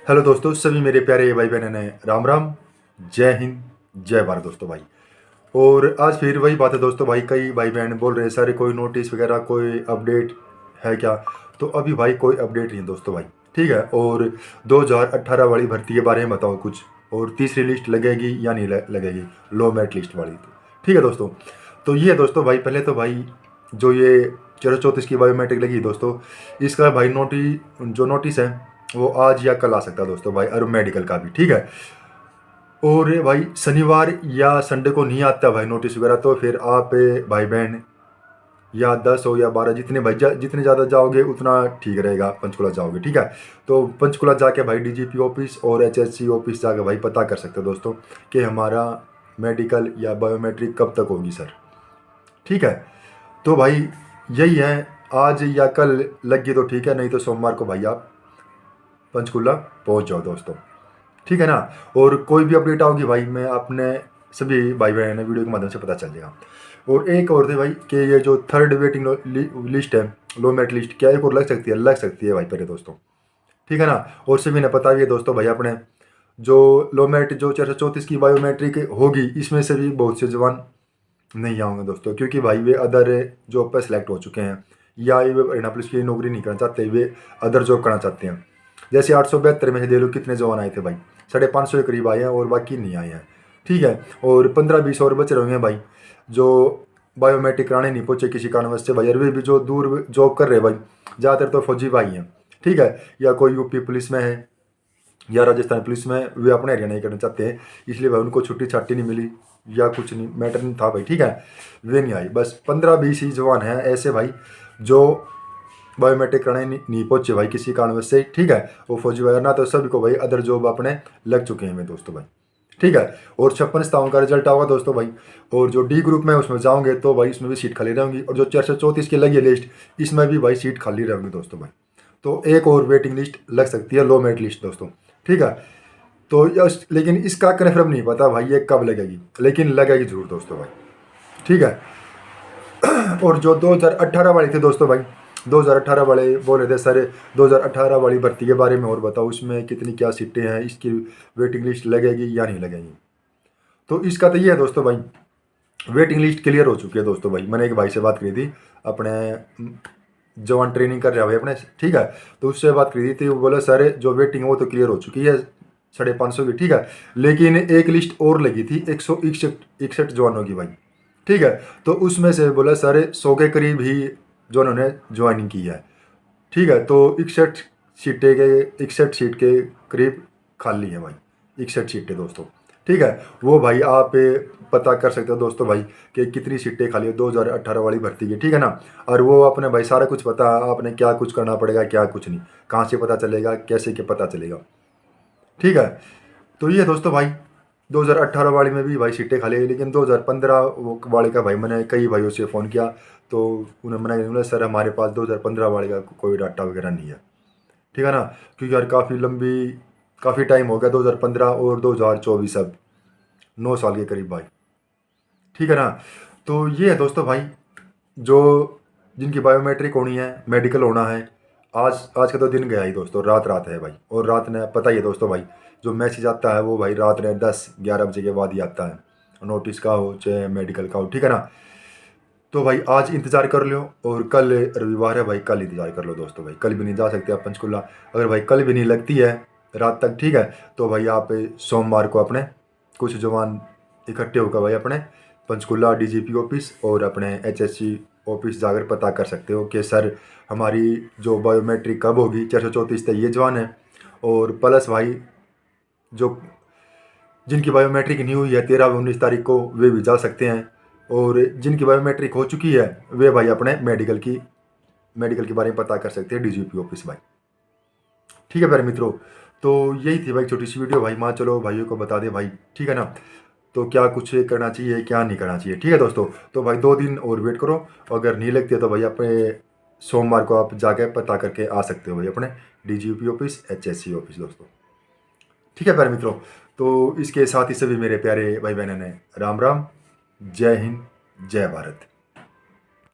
Hello दोस्तों, सभी मेरे प्यारे भाई बहनों ने राम राम, जय हिंद, जय भारत दोस्तों भाई। और आज फिर वही बात है दोस्तों भाई, कई भाई बहन बोल रहे हैं सारे कोई नोटिस वगैरह कोई अपडेट है क्या। तो अभी भाई कोई अपडेट नहीं है दोस्तों भाई, ठीक है। और 2018 वाली भर्ती के बारे में बताओ कुछ, और तीसरी लिस्ट लगेगी या नहीं लगेगी, लो मेरिट लिस्ट वाली। तो ठीक है दोस्तों, तो ये दोस्तों भाई पहले तो भाई जो ये 434 की बायोमेट्रिक लगी दोस्तों, इसका भाई नोटिस है वो आज या कल आ सकता है दोस्तों भाई, और मेडिकल का भी, ठीक है। और भाई शनिवार या संडे को नहीं आता भाई नोटिस वगैरह, तो फिर आप भाई बहन या 10 हो या 12, जितने भाई जितने ज़्यादा जाओगे उतना ठीक रहेगा, पंचकुला जाओगे, ठीक है। तो पंचकुला जाके भाई डीजीपी ऑफिस और एचएससी ऑफिस जाके भाई पता कर सकते हो दोस्तों कि हमारा मेडिकल या बायोमेट्रिक कब तक होगी सर, ठीक है। तो भाई यही है, आज या कल लग गई तो ठीक है, नहीं तो सोमवार को भाई आप पंचकुला पहुंच जाओ दोस्तों, ठीक है ना। और कोई भी अपडेट आओगी भाई मैं अपने सभी भाई बहन वीडियो के माध्यम से पता चल जाएगा। और एक और थे भाई कि ये जो थर्ड वेटिंग लिस्ट है, लो मेरिट लिस्ट, क्या एक और लग सकती है भाई पहले दोस्तों, ठीक है ना। और सभी ने पता भी है दोस्तों भाई अपने जो लो मेरिट जो 434 की बायोमेट्रिक होगी, इसमें से भी बहुत से जवान नहीं आऊँगे दोस्तों, क्योंकि भाई वे अदर जॉब पर सिलेक्ट हो चुके हैं, या ये हरियाणा पुलिस की नौकरी नहीं करना चाहते, वे अदर जॉब करना चाहते हैं। जैसे 872 में से दे लो कितने जवान आए थे भाई, 550 के करीब आए हैं और बाकी नहीं आए हैं, ठीक है। और 15-20 और बच रहे हैं भाई जो बायोमेट्रिक कराने नहीं पहुंचे किसी कारणवश से भाई, और वे भी जो दूर जॉब कर रहे हैं भाई, ज़्यादातर तो फौजी भाई हैं, ठीक है। या कोई यूपी पुलिस में है या राजस्थान पुलिस में, वे अपने हरियाणा नहीं करना चाहते हैं, इसलिए भाई उनको छुट्टी छाट्टी नहीं मिली या कुछ नहीं, मैटर नहीं था भाई, ठीक है। वे नहीं आई, बस 15-20 ही जवान हैं ऐसे भाई जो बायोमेट्रिक कराने नहीं पहुंचे भाई किसी कारणवश से, ठीक है। वो फौजी वगैरह ना, तो सभी को भाई अदर जॉब अपने लग चुके हैं मेरे दोस्तों भाई, ठीक है। और 56-57 का रिजल्ट आओगा दोस्तों भाई, और जो डी ग्रुप में उसमें जाओगे तो भाई इसमें भी सीट खाली रहेंगी, और जो 434 की लगी है लिस्ट, इसमें भी भाई सीट खाली रहेंगी दोस्तों भाई। तो एक और वेटिंग लिस्ट लग सकती है, लो मेरिट लिस्ट दोस्तों, ठीक है। तो लेकिन इसका कन्फर्म नहीं पता भाई ये कब लगेगी, लेकिन लगेगी जरूर दोस्तों भाई, ठीक है। और जो 2018 वाले थे दोस्तों भाई, 2018 वाले बोल रहे थे सर 2018 वाली भर्ती के बारे में और बताओ, उसमें कितनी क्या सीटें हैं, इसकी वेटिंग लिस्ट लगेगी या नहीं लगेगी। तो इसका तो ये है दोस्तों भाई, वेटिंग लिस्ट क्लियर हो चुकी है दोस्तों भाई। मैंने एक भाई से बात करी थी, अपने जवान ट्रेनिंग कर रहा है भाई अपने, ठीक है। तो उससे बात करी थी, वो बोला सर जो वेटिंग है वो तो क्लियर हो चुकी है 550 की, ठीक है। लेकिन एक लिस्ट और लगी थी 161 जवानों की भाई, ठीक है। तो उसमें से बोला सर 100 के करीब ही जो उन्होंने ज्वाइनिंग की है, ठीक है। तो 61 सीट के करीब खाली है भाई, 61 सीटें दोस्तों, ठीक है। वो भाई आप पता कर सकते हो दोस्तों भाई कि कितनी सीटें खाली है 2018 वाली भर्ती की, ठीक है ना। और वो अपने भाई सारा कुछ पता है, आपने क्या कुछ करना पड़ेगा क्या कुछ नहीं, कहाँ से पता चलेगा, कैसे के पता चलेगा, ठीक है। तो ये दोस्तों भाई 2018 वाले में भी भाई सीटें खाली है, लेकिन 2015 वाले का भाई मैंने कई भाइयों से फ़ोन किया तो उन्होंने बोला सर हमारे पास 2015 वाले का कोई डाटा वगैरह नहीं है, ठीक है ना। क्योंकि यार काफ़ी टाइम हो गया, 2015 और 2024 अब 9 साल के करीब भाई, ठीक है ना। तो ये है दोस्तों भाई जो जिनकी बायोमेट्रिक होनी है, मेडिकल होना है, आज का तो दिन गया ही दोस्तों, रात है भाई। और रात ने पता ही है दोस्तों भाई, जो मैसेज आता है वो भाई रात ने 10-11 बजे के बाद ही आता है, नोटिस का हो चाहे मेडिकल का हो, ठीक है ना। तो भाई आज इंतज़ार कर लो, और कल रविवार है भाई, कल इंतज़ार कर लो दोस्तों भाई, कल भी नहीं जा सकते आप पंचकुला। अगर भाई कल भी नहीं लगती है रात तक, ठीक है, तो भाई आप सोमवार को अपने कुछ जवान इकट्ठे होकर भाई अपने पंचकुला डीजीपी ऑफिस और अपने एचएससी ऑफिस जाकर पता कर सकते हो कि सर हमारी जो बायोमेट्रिक कब होगी, 434 तक ये जवान है। और प्लस भाई जो जिनकी बायोमेट्रिक नहीं हुई है 13-19 तारीख को, वे भी जा सकते हैं। और जिनकी बायोमेट्रिक हो चुकी है वे भाई अपने मेडिकल के बारे में पता कर सकते हैं डीजीपी ऑफिस भाई, ठीक है प्यारे मित्रों। तो यही थी भाई छोटी सी वीडियो भाई, माँ चलो भाइयों को बता दे भाई, ठीक है ना। तो क्या कुछ करना चाहिए क्या नहीं करना चाहिए, ठीक है दोस्तों। तो भाई 2 दिन और वेट करो, अगर नहीं लगती है तो भाई अपने सोमवार को आप जाके पता करके आ सकते हो भाई अपने डीजीपी ऑफिस एचएससी ऑफिस दोस्तों, ठीक है प्यारे मित्रों। तो इसके साथ ही सभी मेरे प्यारे भाई बहनों ने राम राम, जय हिंद, जय भारत।